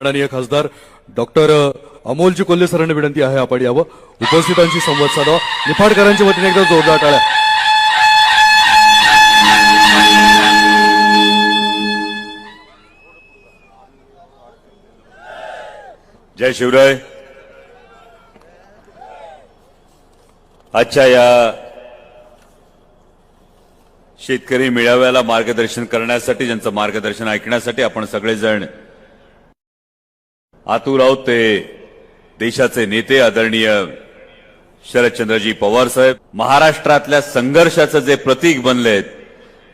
माननीय खासदार डॉक्टर अमोलजी कोल्हे सरांना विनंती आहे आपण यावं, उपस्थितांशी संवाद साधावा. निफाडकरांच्या वतीने एकदा जोरदार टाळ्या. जय शिवराय. आजच्या या शेतकरी मेळाव्याला मार्गदर्शन करण्यासाठी, ज्यांचं मार्गदर्शन ऐकण्यासाठी आपण सगळेजण आतुर आहोत. ते देशाचे नेते आदरणीय शरदचंद्रजी पवार साहेब, महाराष्ट्रातल्या संघर्षाचं जे प्रतीक बनलेत,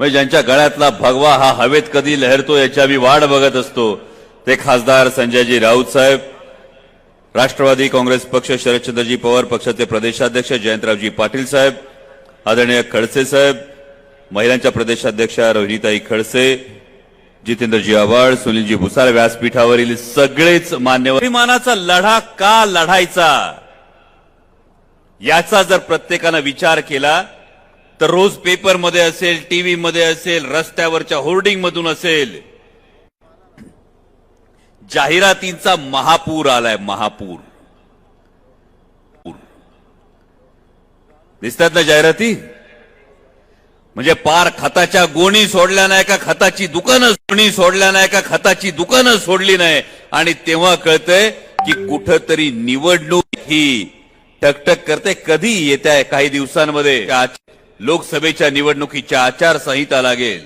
म्हणजे ज्यांच्या गळ्यातला भगवा हा हवेत कधी लहरतो याची आम्ही वाट बघत असतो, ते खासदार संजयजी राऊत साहेब, राष्ट्रवादी काँग्रेस पक्ष शरदचंद्रजी पवार पक्षाचे प्रदेशाध्यक्ष जयंतरावजी पाटील साहेब, आदरणीय खडसे साहेब, महिलांच्या प्रदेशाध्यक्षा रोहिणीताई खडसे, जितेंद्रजी आव्हाड, सुनीलजी भुसार, व्यासपीठावरील सगळेच मान्यवर. अभिमानाचा लढा का लढायचा याचा जर प्रत्येकानं विचार केला तर रोज पेपरमध्ये असेल, टीव्ही मध्ये असेल, रस्त्यावरच्या होर्डिंग मधून असेल, जाहिरातींचा महापूर आलाय. महापूर दिसतात ना जाहिराती, म्हणजे पार खताच्या गोणी सोडल्या नाही का खताची दुकानं, गोणी सोडल्या नाही का खताची दुकानं सोडली नाही. आणि तेव्हा कळतंय की कुठंतरी निवडणूक ही टकटक करते. कधी येत्या काही दिवसांमध्ये लोकसभेच्या निवडणुकीच्या आचारसंहिता लागेल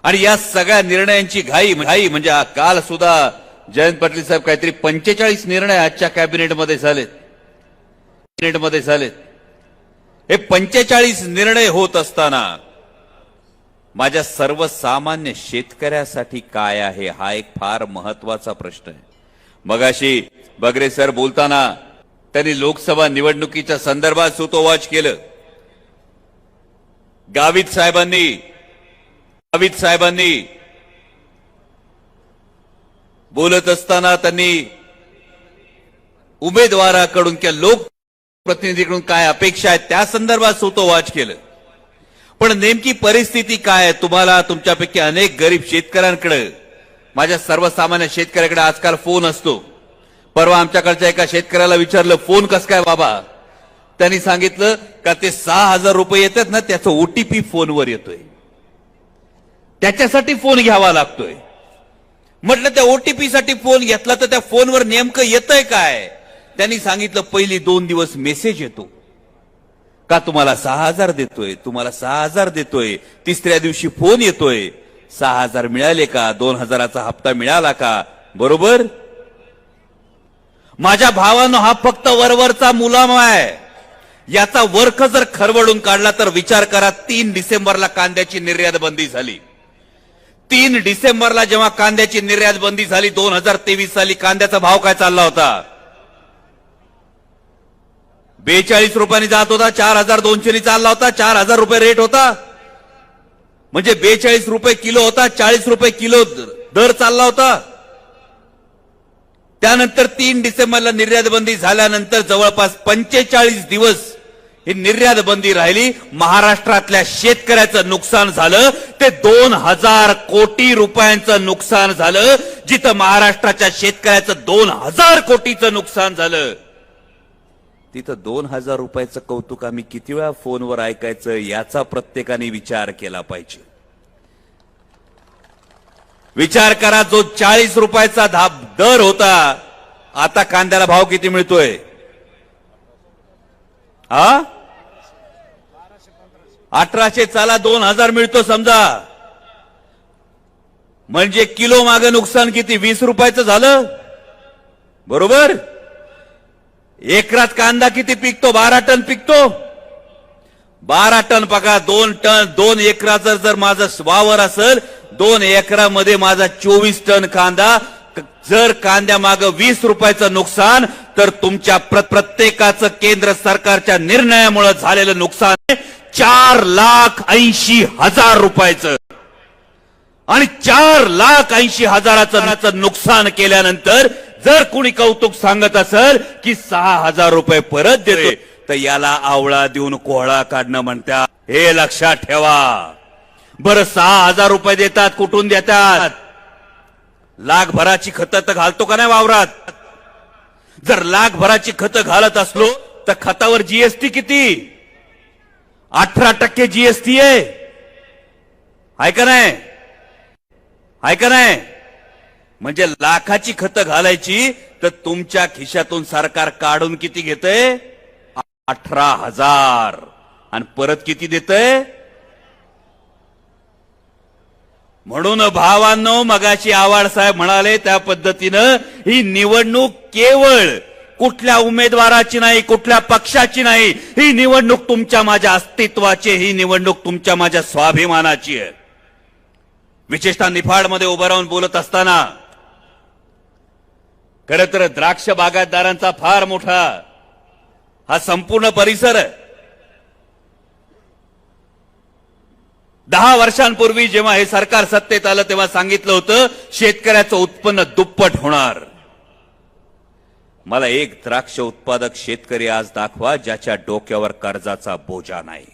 आणि या सगळ्या निर्णयांची घाई म्हणजे काल सुद्धा जयंत पाटील साहेब काहीतरी 45 निर्णय आजच्या कॅबिनेटमध्ये झालेत. हे 45 निर्णय होत असताना माझ्या सर्वसामान्य शेतकऱ्यासाठी काय आहे हा एक फार महत्वाचा प्रश्न आहे. मगाशी बगरे सर बोलताना त्यांनी लोकसभा निवडणुकीच्या संदर्भात सुतोवाच केलं. गावित साहेबांनी बोलत असताना त्यांनी उमेदवाराकडून किंवा लोकप्रतिनिधीकडून काय अपेक्षा आहेत त्या संदर्भात सुतोवाच केलं. पण नेमकी परिस्थिती काय आहे, तुम्हाला तुमच्यापैकी अनेक गरीब शेतकऱ्यांकडे, माझ्या सर्वसामान्य शेतकऱ्याकडे आजकाल फोन असतो. परवा आमच्याकडच्या एका शेतकऱ्याला विचारलं, फोन कसं काय बाबा? त्यांनी सांगितलं का ते 6,000 रुपये येतात ना, त्याचा ओटीपी फोनवर येतोय, त्याच्यासाठी फोन घ्यावा लागतोय. म्हटलं त्या ओटीपी साठी फोन घेतला तर त्या फोनवर नेमकं येतंय काय? त्यांनी सांगितलं पहिली 2 दिवस मेसेज येतो का तुम्हाला 6,000 देतोय, तुम्हाला 6,000 देतोय. तिसऱ्या दिवशी फोन येतोय, 6,000 मिळाले का, 2,000चा हप्ता मिळाला का? बरोबर. माझ्या भावानं हा फक्त वरवरचा मुलामा आहे. याचा वर्ख जर खरवडून काढला तर विचार करा, 3 डिसेंबरला कांद्याची निर्यात बंदी झाली. 3 डिसेंबरला जेव्हा कांद्याची निर्यात बंदी झाली, 2023 साली कांद्याचा भाव काय चालला होता? 42 रुपयांनी जात होता, 4,200 चालला होता, 4,000 रुपये रेट होता. म्हणजे 42 रुपये किलो होता, 40 रुपये किलो दर चालला होता. त्यानंतर 3 डिसेंबरला निर्यात बंदी झाल्यानंतर जवळपास 45 दिवस ही निर्यात बंदी राहिली. महाराष्ट्रातल्या शेतकऱ्याचं नुकसान झालं ते 2,000 कोटी रुपयांचं नुकसान झालं. जिथं महाराष्ट्राच्या शेतकऱ्याचं 2,000 कोटीचं नुकसान झालं, तिथं 2,000 रुपयाचं कौतुक आम्ही किती वेळा फोनवर ऐकायचं याचा प्रत्येकाने विचार केला पाहिजे. विचार करा, जो 40 रुपयाचा दर होता, आता कांद्याला भाव किती मिळतोय? 1800 चाला 2,000 मिळतो समजा, म्हणजे किलो मागे नुकसान किती? 20 रुपयाचं झालं. बरोबर. एकरात कांदा किती पिकतो? 12 टन पिकतो. 12 टन पका 2 टन, 2 एकराचं जर माझं वावर असेल, 2 एकरामध्ये माझा 24 टन कांदा. जर कांद्या मागे 20 रुपयाचं नुकसान, तर तुमच्या प्रत्येकाचं केंद्र सरकारच्या निर्णयामुळे झालेलं नुकसान 4,80,000 रुपयाचं. आणि 4,80,000चं नुकसान केल्यानंतर जर कुणी कौतुक सांगत असेल की 6,000 रुपये परत देतोय, तर याला आवळा देऊन कोहळा काढणं म्हणतात. हे लक्षात ठेवा. बरं, 6,000 रुपये देतात, कुठून देतात? लाखभराची खतं तर घालतो का नाही वावरात? जर लाखभराची खतं घालत असलो तर खतावर जीएसटी किती? 18% जीएसटी आहे का नाही? आहे का नाही? म्हणजे लाखाची खतं घालायची तर तुमच्या खिशातून सरकार काढून किती घेतंय? 18,000. आणि परत किती देतंय? म्हणून भावांनो, मगाशी आव्हाड साहेब म्हणाले त्या पद्धतीनं ही निवडणूक केवळ कुठल्या उमेदवाराची नाही, कुठल्या पक्षाची नाही, ही निवडणूक तुमच्या माझ्या अस्तित्वाची, ही निवडणूक तुमच्या माझ्या स्वाभिमानाची आहे. विशेषतः निफाडमध्ये उभं राहून बोलत असताना खरं तर द्राक्ष बागायतदारांचा फार मोठा हा संपूर्ण परिसर आहे. 10 वर्षांपूर्वी जेव्हा हे सरकार सत्तेत आलं तेव्हा सांगितलं होतं शेतकऱ्याचं उत्पन्न दुप्पट होणार. मला एक द्राक्ष उत्पादक शेतकरी आज दाखवा ज्याच्या डोक्यावर कर्जाचा बोजा नाही.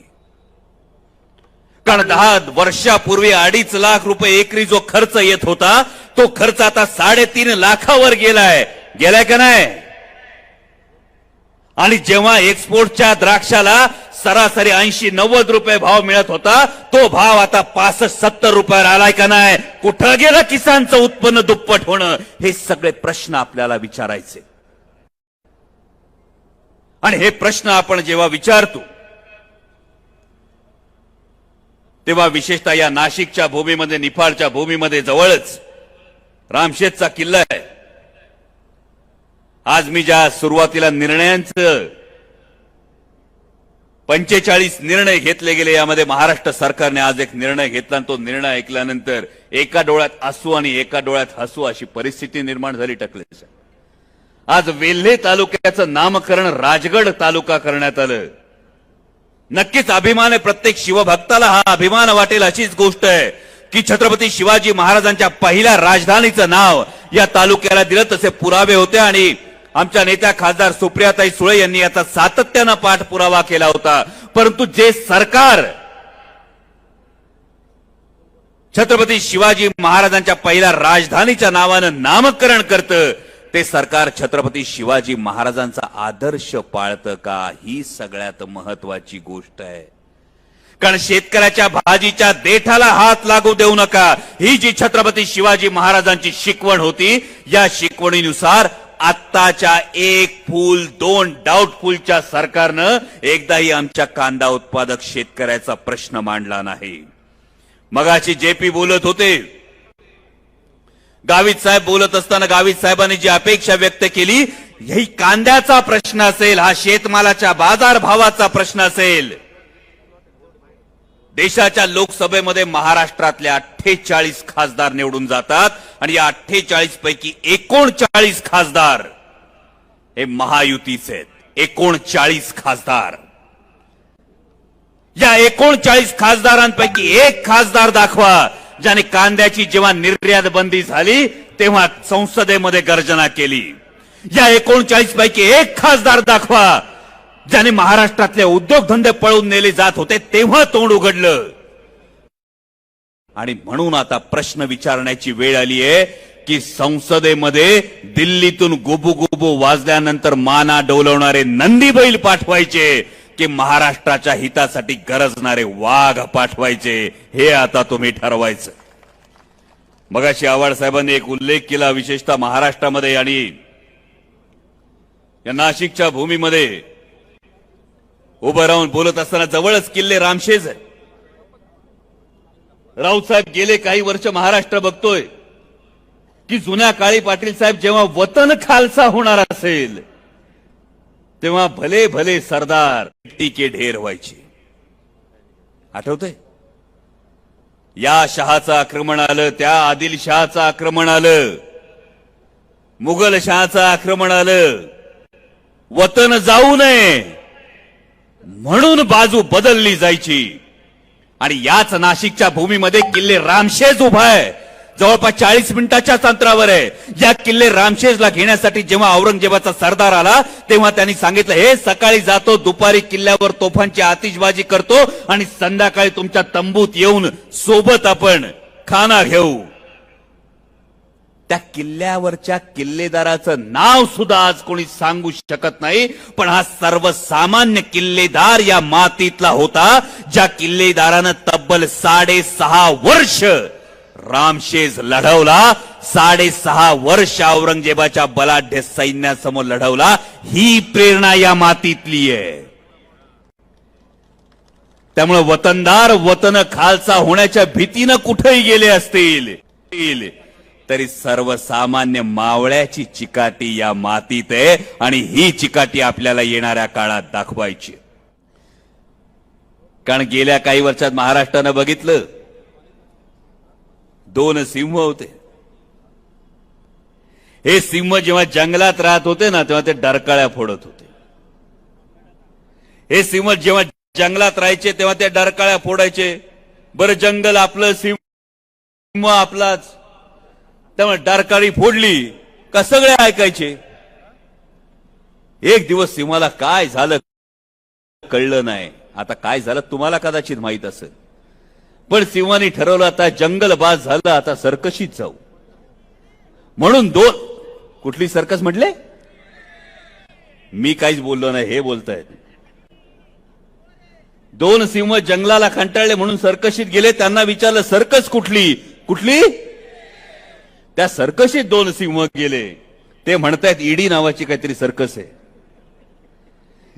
कारण 10 वर्षापूर्वी 2.5 लाख रुपये एकरी जो खर्च येत होता तो खर्च आता 3.5 लाखावर गेलाय का नाही? आणि जेव्हा एक्सपोर्टच्या द्राक्षाला सरासरी 80-90 रुपये भाव मिळत होता तो भाव आता 65-70 रुपयावर आलाय का नाही? कुठं गेलं किसानचं उत्पन्न दुप्पट होणं? हे सगळे प्रश्न आपल्याला विचारायचे. आणि हे प्रश्न आपण जेव्हा विचारतो तेव्हा विशेषतः या नाशिकच्या भूमीमध्ये, निफाडच्या भूमीमध्ये जवळच रामशेतचा किल्ला आहे. आज मी ज्या सुरुवातीला निर्णयांचं 45 निर्णय घेतले गेले यामध्ये महाराष्ट्र सरकारने आज एक निर्णय घेतला आणि तो निर्णय ऐकल्यानंतर एका डोळ्यात आसू आणि एका डोळ्यात हसू अशी परिस्थिती निर्माण झाली. टकलेच आज वेल्हे तालुक्याचं नामकरण राजगड तालुका करण्यात आलं. नक्कीच अभिमान आहे, प्रत्येक शिवभक्ताला हा अभिमान वाटेल अशीच गोष्ट आहे की छत्रपती शिवाजी महाराजांच्या पहिल्या राजधानीचं नाव या तालुक्याला दिलं. तसे पुरावे होते आणि आमच्या नेत्या खासदार सुप्रियाताई सुळे यांनी याचा सातत्यानं पाठपुरावा केला होता. परंतु जे सरकार छत्रपती शिवाजी महाराजांच्या पहिल्या राजधानीच्या नावानं नामकरण करतं ते सरकार छत्रपती शिवाजी महाराजांचा आदर्श पाळतं का? ही सगळ्यात महत्वाची गोष्ट आहे. कारण शेतकऱ्याच्या भाजीच्या देठाला हात लागू देऊ नका, ही जी छत्रपती शिवाजी महाराजांची शिकवण होती, या शिकवणीनुसार आत्ताच्या 1 फूल 2 डाऊटफुलच्या सरकारनं एकदाही आमच्या कांदा उत्पादक शेतकऱ्याचा प्रश्न मांडला नाही. मगाशी जेपी बोलत होते, गावित साहेब बोलत असताना गावित साहेबांनी जी अपेक्षा व्यक्त केली, ही कांद्याचा प्रश्न असेल, हा शेतमालाच्या बाजारभावाचा प्रश्न असेल. देशाच्या लोकसभेमध्ये महाराष्ट्रातले 48 खासदार निवडून जातात आणि या 48 पैकी 39 खासदार हे महायुतीचे आहेत. 39 खासदार. या 39 खासदारांपैकी एक खासदार दाखवा ज्याने कांद्याची जेव्हा निर्यात बंदी झाली तेव्हा संसदेमध्ये गर्जना केली. या 39 पैकी एक खासदार दाखवा ज्याने महाराष्ट्रातले उद्योगधंदे पळून नेले जात होते तेव्हा तोंड उघडलं. आणि म्हणून आता प्रश्न विचारण्याची वेळ आली आहे की संसदेमध्ये दिल्लीतून गुबुगुबू वाजल्यानंतर माना डोलवणारे नंदी बैल पाठवायचे की महाराष्ट्राच्या हितासाठी गरजणारे वाघ पाठवायचे, हे आता तुम्ही ठरवायचं. मगाशी आव्हाड साहेबांनी एक उल्लेख केला, विशेषतः महाराष्ट्रामध्ये आणि या नाशिकच्या भूमीमध्ये उभं राहून बोलत असताना जवळच किल्ले रामशेज आहे. राऊत साहेब गेले काही वर्ष महाराष्ट्र बघतोय की जुन्या काळी पाटील साहेब जेव्हा वतन खालसा होणार असेल तेव्हा भले भले सरदार टीके ढेर व्हायचे. आठवतंय? या शहाचं आक्रमण आलं, त्या आदिलशहाचं आक्रमण आलं, मुघल शहाचं आक्रमण आलं. वतन जाऊ नये म्हणून बाजू बदलली जायची. आणि याच नाशिकच्या भूमीमध्ये किल्ले रामशेज उभा आहे, जवळपास 40 मिनिटाच्या अंतरावर आहे. या किल्ले रामशेजला घेण्यासाठी जेव्हा औरंगजेबाचा सरदार आला तेव्हा त्यांनी सांगितलं, हे सकाळी जातो, दुपारी किल्ल्यावर तोफांची आतिषबाजी करतो आणि संध्याकाळी तुमच्या तंबूत येऊन सोबत आपण खाना घेऊ. त्या किल्ल्यावरच्या किल्लेदाराचं नाव सुद्धा आज कोणी सांगू शकत नाही, पण हा सर्वसामान्य किल्लेदार या मातीतला होता, ज्या किल्लेदारानं तब्बल 6.5 वर्ष रामशेज लढवला, 6.5 वर्ष औरंगजेबाच्या बलाढ्य सैन्यासमोर लढवला. ही प्रेरणा या मातीतली आहे. त्यामुळे वतनदार वतन खालचा होण्याच्या भीतीनं कुठेही गेले असतील तरी सर्वसामान्य मावळ्याची चिकाटी या मातीत आहे आणि ही चिकाटी आपल्याला येणाऱ्या काळात दाखवायची. कारण गेल्या काही वर्षात महाराष्ट्रानं बघितलं, 2 सिंह होते. हे सिंह जेव्हा जंगलात राहत होते ना, तेव्हा ते डरकाळ्या फोडत होते. हे सिंह जेव्हा जंगलात राहायचे तेव्हा ते डरकाळ्या फोडायचे. बरं, जंगल आपलं, सिंह आपलाच. त्यामुळे डरकाळी फोडली का सगळे ऐकायचे. एक दिवस सिंहाला काय झालं कळलं नाही. आता काय झालं तुम्हाला कदाचित माहित असेल, पण सिंहाने ठरवलं आता जंगल बाज झालं, आता सर्कशीत जाऊ. म्हणून 2 कुठली सर्कस म्हटले, मी काहीच बोललो नाही, हे बोलतायत. 2 सिंह जंगलाला कंटाळले म्हणून सर्कशीत गेले. त्यांना विचारलं सर्कस कुठली कुठली. त्या सर्कशीत 2 सिंह गेले. ते म्हणतायत ईडी नावाची काहीतरी सर्कस आहे.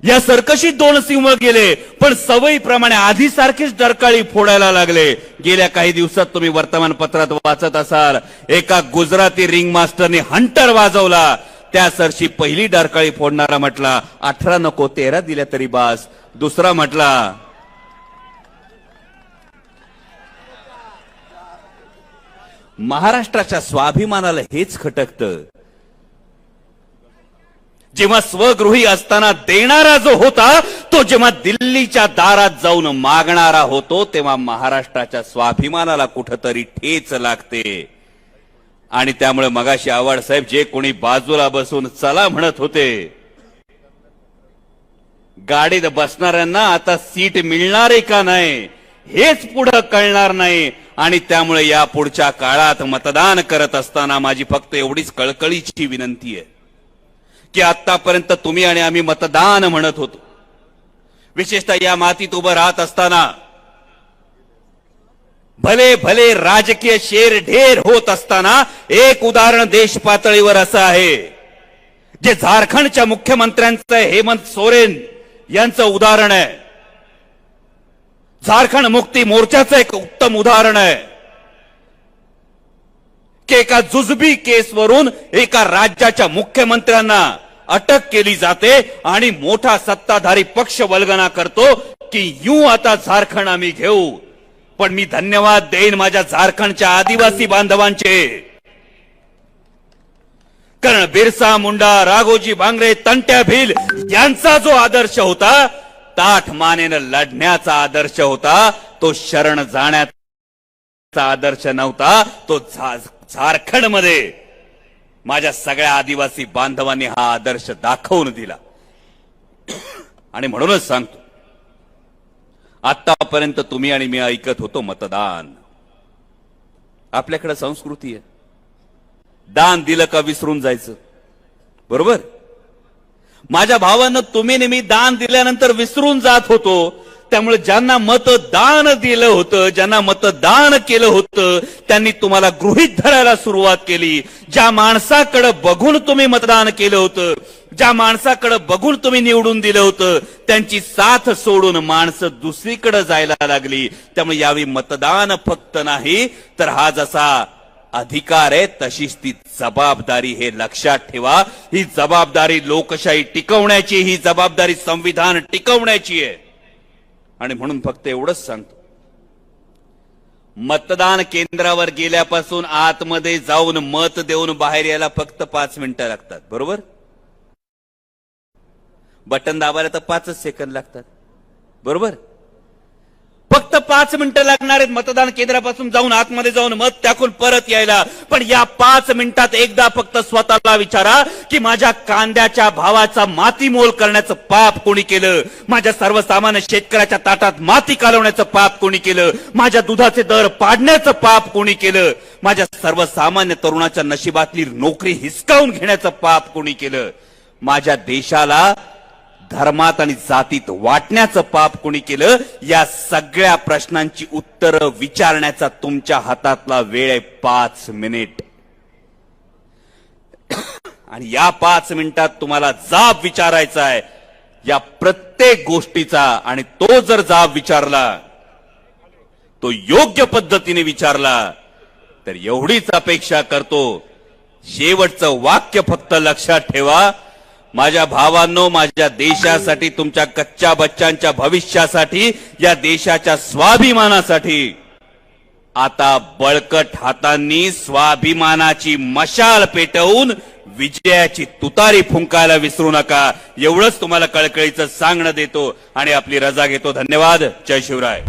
या सर्कशीत 2 सिंह गेले, पण सवयीप्रमाणे आधी सारखीच डरकाळी फोडायला लागले. गेल्या काही दिवसात तुम्ही वर्तमानपत्रात वाचत असाल, एका गुजराती रिंग मास्टरने हंटर वाजवला. त्या सरशी पहिली डरकाळी फोडणारा म्हटला 18 नको 13 दिल्या तरी बास. दुसरा म्हटला महाराष्ट्राच्या स्वाभिमानाला हेच खटकतं. जेव्हा स्वगृही असताना देणारा जो होता, तो जेव्हा दिल्लीच्या दारात जाऊन मागणारा होतो, तेव्हा महाराष्ट्राच्या स्वाभिमानाला कुठंतरी ठेच लागते. आणि त्यामुळे मगाशी आव्हाड साहेब जे कोणी बाजूला बसून चला म्हणत होते, गाडीत बसणाऱ्यांना आता सीट मिळणार आहे का नाही हेच पुढे कळणार नाही. आणि त्यामुळे या पुढच्या काळात मतदान करत असताना माझी फक्त एवढीच कळकळीची विनंती आहे की आतापर्यंत तुम्ही आणि आम्ही मतदान म्हणत होतो, विशेषतः या मातीत उभं राहत असताना भले भले राजकीय शेर ढेर होत असताना एक उदाहरण देश पातळीवर असं आहे, जे झारखंडच्या मुख्यमंत्र्यांचं हेमंत सोरेन यांचं उदाहरण आहे. झारखंड मुक्ती मोर्चाचं एक उत्तम उदाहरण आहे की एका जुजबी केसवरून एका राज्याच्या मुख्यमंत्र्यांना अटक केली जाते आणि मोठा सत्ताधारी पक्ष वल्गना करतो की यूं आता झारखंड आम्ही घेऊ. पण मी धन्यवाद देईन माझ्या झारखंडच्या आदिवासी बांधवांचे, कारण बिरसा मुंडा, राघोजी भांगरे, तंट्या भील यांचा जो आदर्श होता, ताठ मानेनं लढण्याचा आदर्श होता, तो शरण जाण्याचा आदर्श नव्हता. तो झारखंडमध्ये माझ्या सगळ्या आदिवासी बांधवांनी हा आदर्श दाखवून दिला. आणि म्हणूनच सांगतो, आतापर्यंत तुम्ही आणि मी ऐकत होतो मतदान. आपल्याकडे संस्कृती आहे, दान दिलं का विसरून जायचं, बरोबर. माझ्या भावानं तुम्ही नेहमी दान दिल्यानंतर विसरून जात होतो. त्यामुळे ज्यांना मतदान दिलं होतं, ज्यांना मतदान केलं होतं, त्यांनी तुम्हाला गृहीत धरायला सुरुवात केली. ज्या माणसाकडे बघून तुम्ही मतदान केलं होतं, ज्या माणसाकडे बघून तुम्ही निवडून दिलं होतं, त्यांची साथ सोडून माणसं दुसरीकडे जायला लागली. त्यामुळे यावेळी मतदान फक्त नाही, तर हा जसा अधिकार आहे तशीच ती जबाबदारी, हे लक्षात ठेवा. ही जबाबदारी लोकशाही टिकवण्याची, ही जबाबदारी संविधान टिकवण्याची आहे. आणि म्हणून फक्त एवढंच सांगतो, मतदान केंद्रावर गेल्यापासून आतमध्ये जाऊन मत देऊन बाहेर यायला फक्त 5 मिनिटं लागतात, बरोबर. बटन दाबायला तर 5 सेकंद लागतात, बरोबर. फक्त फक्त 5 मिनिटं लागणार आहेत मतदान केंद्रापासून जाऊन आतमध्ये जाऊन मत टाकून परत यायला. पण या 5 मिनिटात एकदा फक्त स्वतःला विचारा की माझ्या कांद्याच्या भावाचा मातीमोल करण्याचं पाप कोणी केलं? माझ्या सर्वसामान्य शेतकऱ्याच्या ताटात माती कालवण्याचं पाप कोणी केलं? माझ्या दुधाचे दर पाडण्याचं पाप कोणी केलं? माझ्या सर्वसामान्य तरुणाच्या नशिबातली नोकरी हिसकावून घेण्याचं पाप कोणी केलं? माझ्या देशाला धर्मात आणि जातीत वाटण्याचं पाप कोणी केलं? या सगळ्या प्रश्नांची उत्तरं विचारण्याचा तुमच्या हातातला वेळ आहे 5 मिनिट. आणि या 5 मिनिटात तुम्हाला जाब विचारायचा आहे या प्रत्येक गोष्टीचा. आणि तो जर जाब विचारला, तो योग्य पद्धतीने विचारला, तर एवढीच अपेक्षा करतो. शेवटचं वाक्य फक्त लक्षात ठेवा. माझ्या भावांनो, माझ्या देशासाठी, तुमच्या कच्च्या बच्चांच्या भविष्यासाठी, या देशाच्या स्वाभिमानासाठी आता बळकट हातांनी स्वाभिमानाची मशाल पेटवून विजयाची तुतारी फुंकायला विसरू नका. एवढंच तुम्हाला कळकळीचं सांगणं देतो आणि आपली रजा घेतो. धन्यवाद. जय शिवराय.